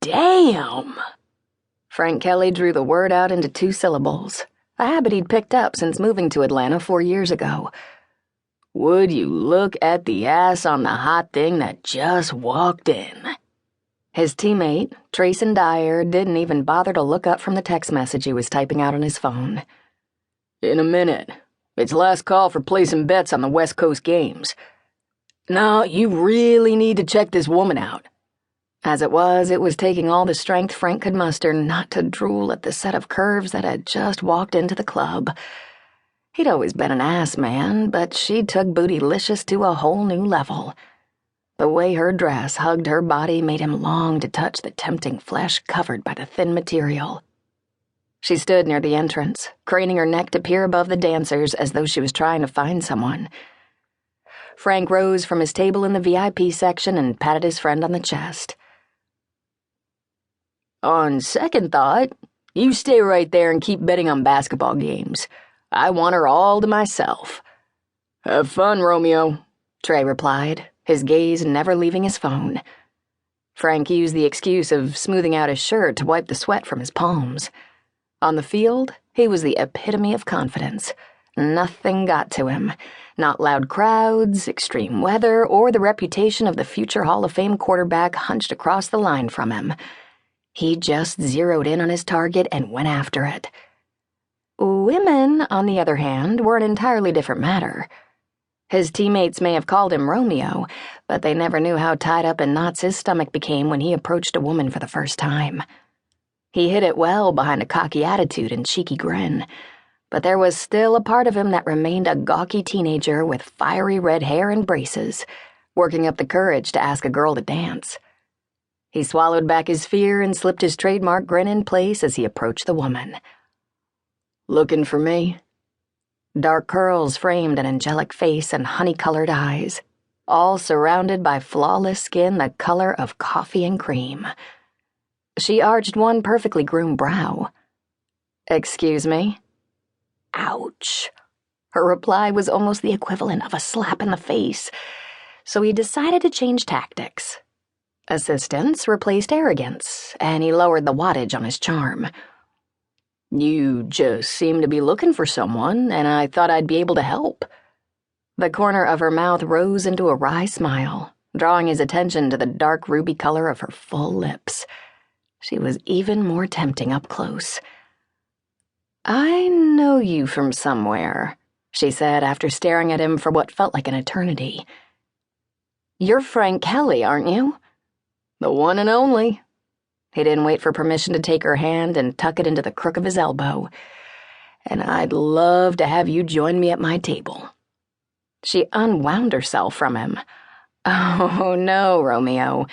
Damn! Frank Kelly drew the word out into 2 syllables, a habit he'd picked up since moving to Atlanta 4 years ago. Would you look at the ass on the hot thing that just walked in? His teammate, Trayson Dyer, didn't even bother to look up from the text message he was typing out on his phone. In a minute. It's last call for placing bets on the West Coast games. No, you really need to check this woman out. As it was taking all the strength Frank could muster not to drool at the set of curves that had just walked into the club. He'd always been an ass man, but she took Bootylicious to a whole new level. The way her dress hugged her body made him long to touch the tempting flesh covered by the thin material. She stood near the entrance, craning her neck to peer above the dancers as though she was trying to find someone. Frank rose from his table in the VIP section and patted his friend on the chest. On second thought, you stay right there and keep betting on basketball games. I want her all to myself. Have fun, Romeo, Trey replied, his gaze never leaving his phone. Frank used the excuse of smoothing out his shirt to wipe the sweat from his palms. On the field, he was the epitome of confidence. Nothing got to him. Not loud crowds, extreme weather, or the reputation of the future Hall of Fame quarterback hunched across the line from him. He just zeroed in on his target and went after it. Women, on the other hand, were an entirely different matter. His teammates may have called him Romeo, but they never knew how tied up in knots his stomach became when he approached a woman for the first time. He hid it well behind a cocky attitude and cheeky grin, but there was still a part of him that remained a gawky teenager with fiery red hair and braces, working up the courage to ask a girl to dance. He swallowed back his fear and slipped his trademark grin in place as he approached the woman. Looking for me? Dark curls framed an angelic face and honey-colored eyes, all surrounded by flawless skin the color of coffee and cream. She arched one perfectly groomed brow. Excuse me? Ouch. Her reply was almost the equivalent of a slap in the face, so he decided to change tactics. Assistance replaced arrogance, and he lowered the wattage on his charm. You just seem to be looking for someone, and I thought I'd be able to help. The corner of her mouth rose into a wry smile, drawing his attention to the dark ruby color of her full lips. She was even more tempting up close. I know you from somewhere, she said after staring at him for what felt like an eternity. You're Frank Kelly, aren't you? The one and only. He didn't wait for permission to take her hand and tuck it into the crook of his elbow. And I'd love to have you join me at my table. She unwound herself from him. Oh, no, Romeo.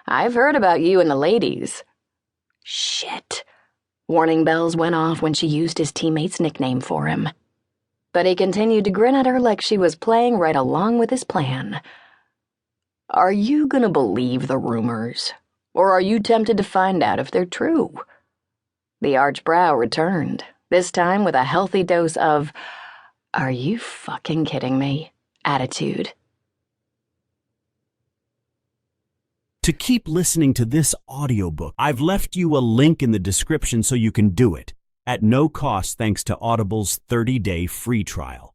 I've heard about you and the ladies. Shit. Warning bells went off when she used his teammate's nickname for him. But he continued to grin at her like she was playing right along with his plan. Are you gonna believe the rumors? Or are you tempted to find out if they're true? The arched brow returned, this time with a healthy dose of, are you fucking kidding me? Attitude. To keep listening to this audiobook, I've left you a link in the description so you can do it, at no cost thanks to Audible's 30-day free trial.